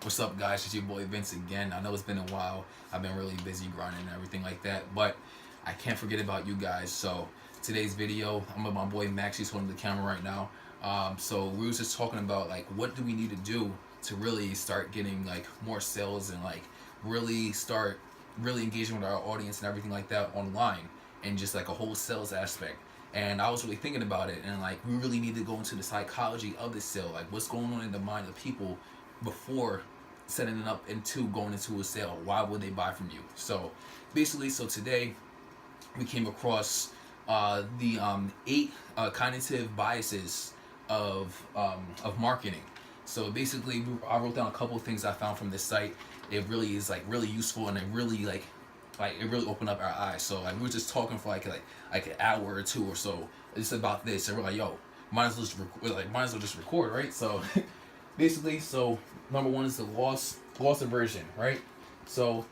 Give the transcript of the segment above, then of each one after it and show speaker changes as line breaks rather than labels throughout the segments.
What's up, guys? It's your boy Vince again. I know it's been a while. I've been really busy grinding and everything like that, but I can't forget about you guys. So today's video, I'm with my boy Max. He's holding the camera right now. So we was just talking about like what do we need to do to really start getting like more sales and like really start really engaging with our audience and everything like that online and just like a whole sales aspect. And I was really thinking about it, and like we really need to go into the psychology of the sale, like what's going on in the mind of people before setting it up into going into a sale. Why would they buy from you? So basically, so today we came across the 8 cognitive biases of marketing. So basically, I wrote down a couple of things I found from this site. It really is like really useful, and it really it really opened up our eyes. So like we were just talking for like an hour or two or so just about this, and we're like, yo, might as well just record, right? So basically, so number one is the loss aversion, right? So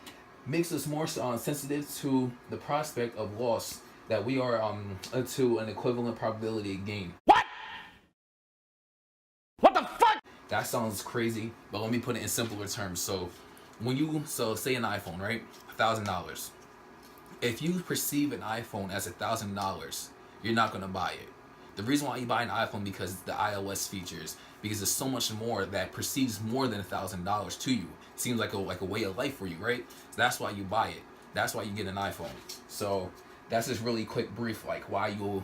makes us more sensitive to the prospect of loss that we are to an equivalent probability of gain. What the fuck? That sounds crazy, but let me put it in simpler terms. So when you say an iPhone, right, $1,000. If you perceive an iPhone as $1,000, you're not gonna buy it. The reason why you buy an iPhone because the iOS features, because there's so much more that perceives more than $1,000 to you. Seems like a way of life for you, right? So that's why you buy it. That's why you get an iPhone. So that's just really quick brief, like why the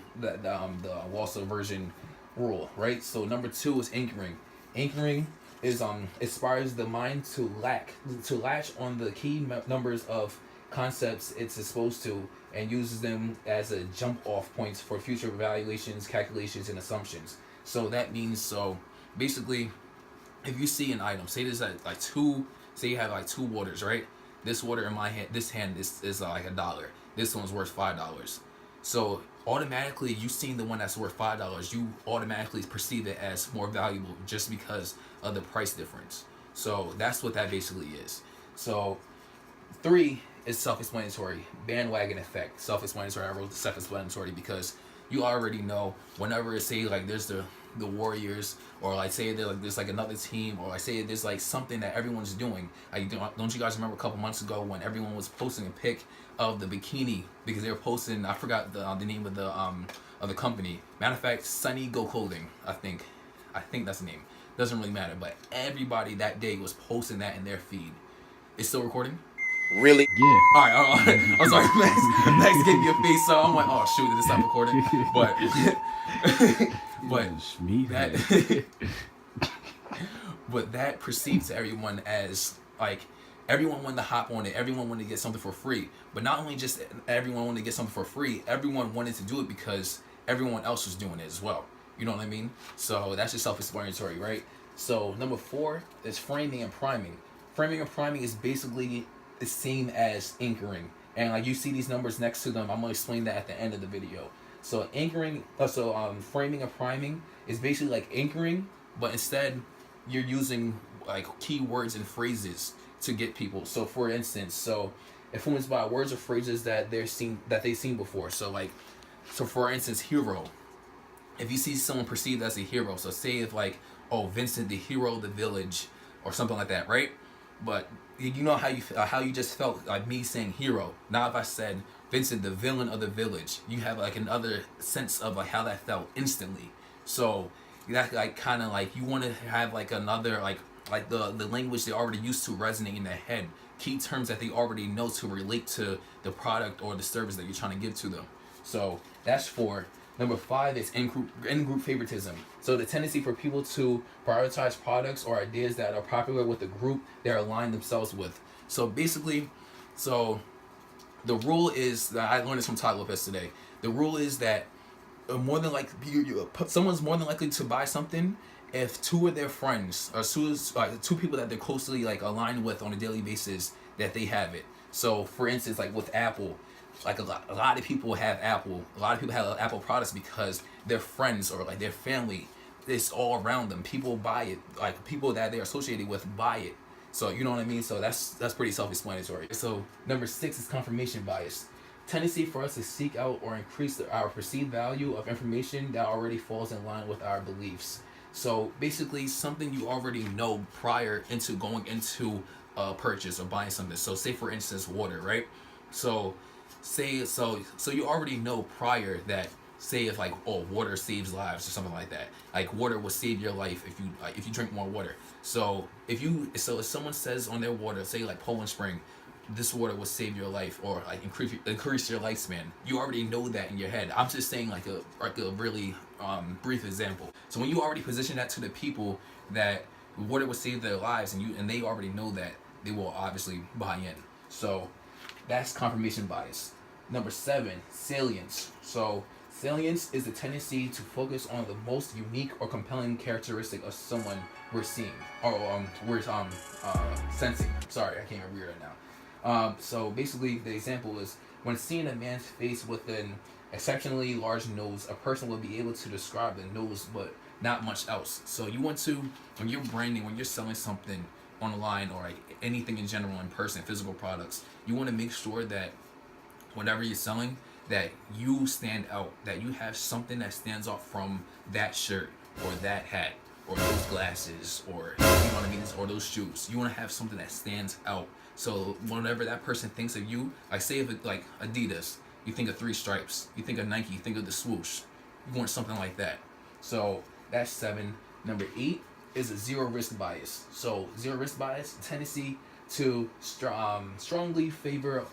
loss aversion rule, right? So number 2 is anchoring. Anchoring is inspires the mind to latch on the key numbers of concepts it's exposed to and uses them as a jump off points for future evaluations, calculations, and assumptions. So that means, so basically, if you see an item, say there's like two, say you have like 2 waters, right? This water in my hand, this hand is like $1. This one's worth $5. So automatically, you seeing the one that's worth $5, you automatically perceive it as more valuable just because of the price difference. So that's what that basically is. So 3 is self-explanatory. Bandwagon effect. Self-explanatory. I wrote self-explanatory because you already know whenever it say like there's the Warriors, or like say there's like another team, or like say there's like something that everyone's doing. Like don't you guys remember a couple months ago when everyone was posting a pic of the bikini because they were posting, I forgot the name of the company. Matter of fact, Sunny Go Clothing. I think that's the name. Doesn't really matter, but everybody that day was posting that in their feed. It's still recording?
Really?
Yeah.
All right. I'm sorry, Max gave me a face, so I'm like, oh shoot, did this stop recording? But that perceived to everyone as like everyone wanted to hop on it. Everyone wanted to get something for free. But not only just everyone wanted to get something for free, everyone wanted to do it because everyone else was doing it as well. You know what I mean? So that's just self-explanatory, right? So number 4 is framing and priming. Framing and priming is basically the same as anchoring, and like you see these numbers next to them. I'm gonna explain that at the end of the video. So framing and priming is basically like anchoring, but instead you're using like keywords and phrases to get people. So for instance, so influenced by words or phrases that they've seen before. So for instance, hero. If you see someone perceived as a hero, so say if like, oh, Vincent the hero of the village or something like that, right? But you know how you just felt like me saying hero. Now if I said Vincent the villain of the village, you have like another sense of like how that felt instantly. So that like kind of like you want to have like another like the language they already used to resonate in their head, key terms that they already know to relate to the product or the service that you're trying to give to them. So that's 4. Number 5 is in-group favoritism. So the tendency for people to prioritize products or ideas that are popular with the group they're aligned themselves with. So basically, so the rule is that I learned this from Todd Lopez today. The rule is that more than like someone's more than likely to buy something if 2 of their friends or 2 people that they're closely like aligned with on a daily basis that they have it. So for instance, like with Apple. Like a lot of people have Apple. A lot of people have Apple products because their friends or like their family, it's all around them. People buy it. Like people that they're associated with buy it. So you know what I mean? So that's pretty self-explanatory. So number 6 is confirmation bias. Tendency for us to seek out or increase our perceived value of information that already falls in line with our beliefs. So basically, something you already know prior into going into a purchase or buying something. So say for instance, water, right? So so you already know prior that, say if like, oh, water saves lives or something like that. Like water will save your life if you drink more water. So if someone says on their water, say like Poland Spring, this water will save your life or like increase your lifespan. You already know that in your head. I'm just saying like a really brief example. So when you already position that to the people that water will save their lives, and they already know that, they will obviously buy in. So that's confirmation bias. Number 7, salience. So salience is the tendency to focus on the most unique or compelling characteristic of someone we're seeing or we're sensing. Sorry, I can't read it now. So basically, the example is when seeing a man's face with an exceptionally large nose, a person will be able to describe the nose, but not much else. So you want to, when you're branding, when you're selling something online or like anything in general in person, physical products, you want to make sure that whatever you're selling, that you stand out, that you have something that stands out from that shirt or that hat or those glasses, or you know what I mean, or those shoes. You want to have something that stands out. So whenever that person thinks of you, like say if it's like Adidas, you think of 3 stripes. You think of Nike, you think of the swoosh. You want something like that. So that's 7. Number 8 is a zero risk bias. So zero risk bias, tendency to strongly favor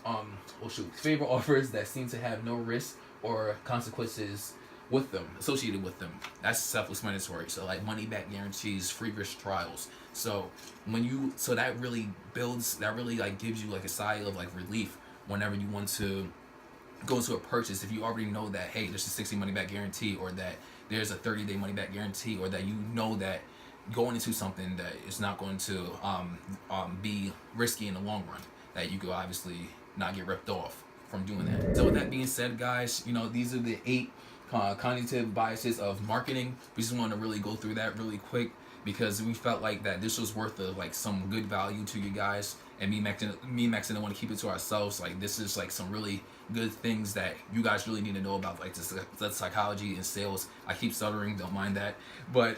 favor offers that seem to have no risk or consequences with them, associated with them. That's self-explanatory. So like money back guarantees, free risk trials. So that really like gives you like a sigh of like relief whenever you want to go into a purchase. If you already know that, hey, there's a 60 money back guarantee, or that there's a 30-day money back guarantee, or that you know that going into something that is not going to be risky in the long run, that you could obviously not get ripped off from doing that. So with that being said, guys, these are the 8 cognitive biases of marketing. We just want to really go through that really quick because we felt like that this was worth like some good value to you guys, and me and Max didn't want to keep it to ourselves. Like this is like some really good things that you guys really need to know about, like the psychology and sales. I keep stuttering, don't mind that. But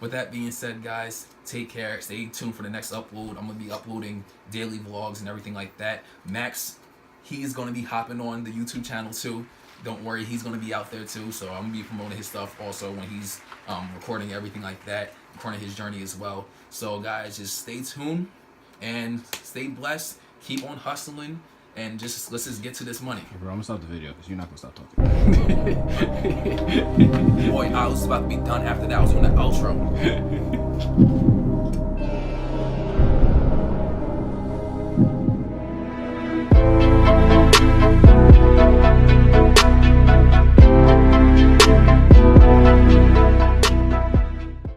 with that being said, guys, take care. Stay tuned for the next upload. I'm gonna be uploading daily vlogs and everything like that. Max, he's gonna be hopping on the YouTube channel too. Don't worry, he's gonna be out there too. So I'm gonna be promoting his stuff also when he's recording everything like that, recording his journey as well. So guys, just stay tuned and stay blessed. Keep on hustling. And let's just get to this money.
Hey bro, I'm gonna stop the video because you're not gonna stop talking.
Boy, I was about to be done after that. I was doing the outro.